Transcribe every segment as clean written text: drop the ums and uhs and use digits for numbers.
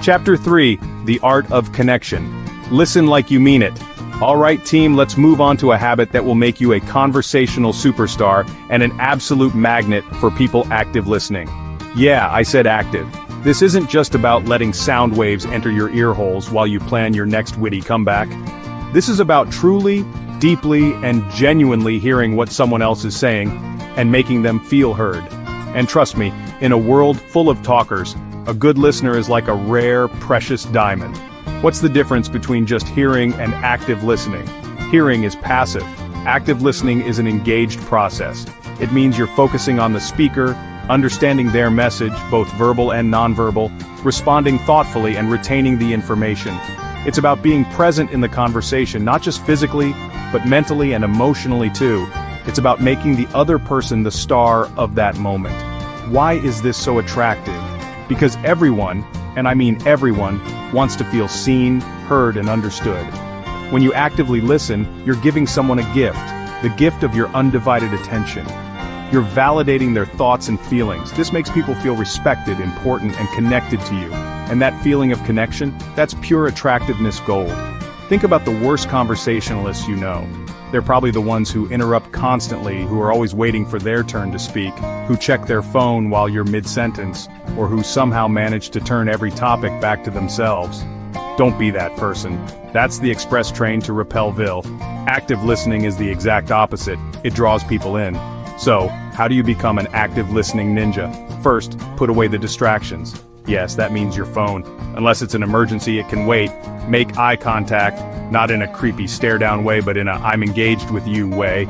Chapter 3, The Art of Connection. Listen like you mean it. Alright team, let's move on to a habit that will make you a conversational superstar and an absolute magnet for people active listening. Yeah, I said active. This isn't just about letting sound waves enter your ear holes while you plan your next witty comeback. This is about truly, deeply, and genuinely hearing what someone else is saying and making them feel heard. And trust me, in a world full of talkers, a good listener is like a rare, precious diamond. What's the difference between just hearing and active listening? Hearing is passive. Active listening is an engaged process. It means you're focusing on the speaker, understanding their message, both verbal and nonverbal, responding thoughtfully and retaining the information. It's about being present in the conversation, not just physically, but mentally and emotionally too. It's about making the other person the star of that moment. Why is this so attractive? Because everyone, and I mean everyone, wants to feel seen, heard, and understood. When you actively listen, you're giving someone a gift, the gift of your undivided attention. You're validating their thoughts and feelings. This makes people feel respected, important, and connected to you. And that feeling of connection, that's pure attractiveness gold. Think about the worst conversationalists you know. They're probably the ones who interrupt constantly, who are always waiting for their turn to speak, who check their phone while you're mid-sentence, or who somehow manage to turn every topic back to themselves. Don't be that person. That's the express train to Repelville. Active listening is the exact opposite. It draws people in. So, how do you become an active listening ninja? First, put away the distractions. Yes, that means your phone. Unless it's an emergency, it can wait. Make eye contact, not in a creepy stare-down way, but in a I'm engaged with you way.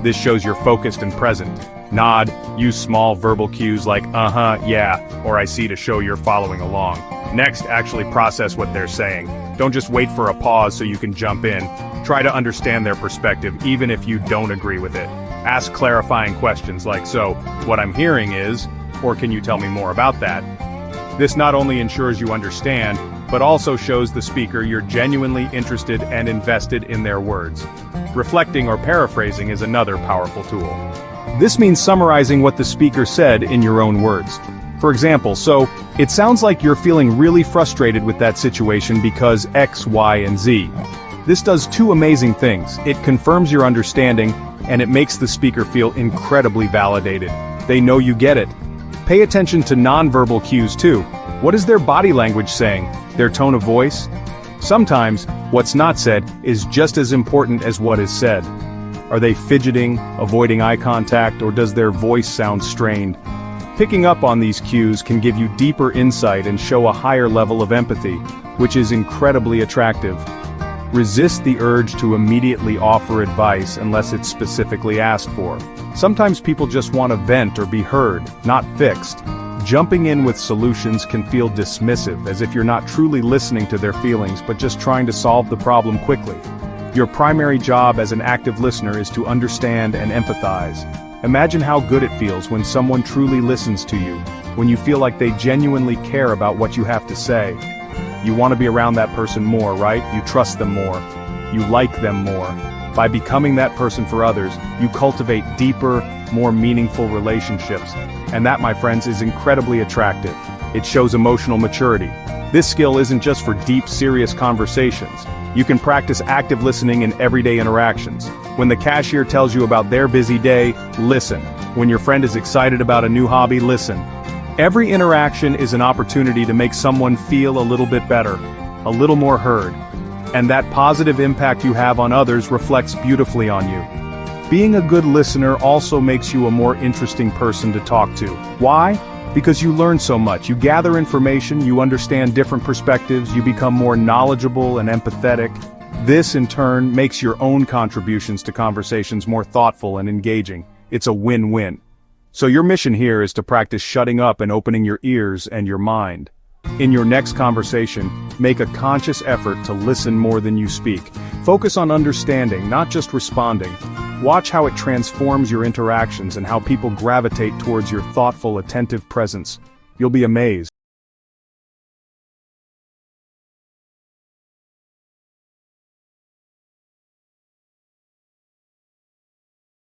This shows you're focused and present. Nod, use small verbal cues like yeah, or I see to show you're following along. Next, actually process what they're saying. Don't just wait for a pause so you can jump in. Try to understand their perspective, even if you don't agree with it. Ask clarifying questions like, so, what I'm hearing is, or can you tell me more about that? This not only ensures you understand, but also shows the speaker you're genuinely interested and invested in their words. Reflecting or paraphrasing is another powerful tool. This means summarizing what the speaker said in your own words. For example, so, it sounds like you're feeling really frustrated with that situation because X, Y, and Z. This does two amazing things. It confirms your understanding, and it makes the speaker feel incredibly validated. They know you get it. Pay attention to nonverbal cues too. What is their body language saying? Their tone of voice? Sometimes, what's not said is just as important as what is said. Are they fidgeting, avoiding eye contact, or does their voice sound strained? Picking up on these cues can give you deeper insight and show a higher level of empathy, which is incredibly attractive. Resist the urge to immediately offer advice unless it's specifically asked for. Sometimes people just want to vent or be heard, not fixed. Jumping in with solutions can feel dismissive, as if you're not truly listening to their feelings but just trying to solve the problem quickly. Your primary job as an active listener is to understand and empathize. Imagine how good it feels when someone truly listens to you, when you feel like they genuinely care about what you have to say. You want to be around that person more, right? You trust them more. You like them more. By becoming that person for others, you cultivate deeper, more meaningful relationships. And that, my friends, is incredibly attractive. It shows emotional maturity. This skill isn't just for deep, serious conversations. You can practice active listening in everyday interactions. When the cashier tells you about their busy day, listen. When your friend is excited about a new hobby, listen. Every interaction is an opportunity to make someone feel a little bit better, a little more heard. And that positive impact you have on others reflects beautifully on you. Being a good listener also makes you a more interesting person to talk to. Why? Because you learn so much. You gather information, you understand different perspectives, you become more knowledgeable and empathetic. This, in turn, makes your own contributions to conversations more thoughtful and engaging. It's a win-win. So your mission here is to practice shutting up and opening your ears and your mind. In your next conversation, make a conscious effort to listen more than you speak. Focus on understanding, not just responding. Watch how it transforms your interactions and how people gravitate towards your thoughtful, attentive presence. You'll be amazed.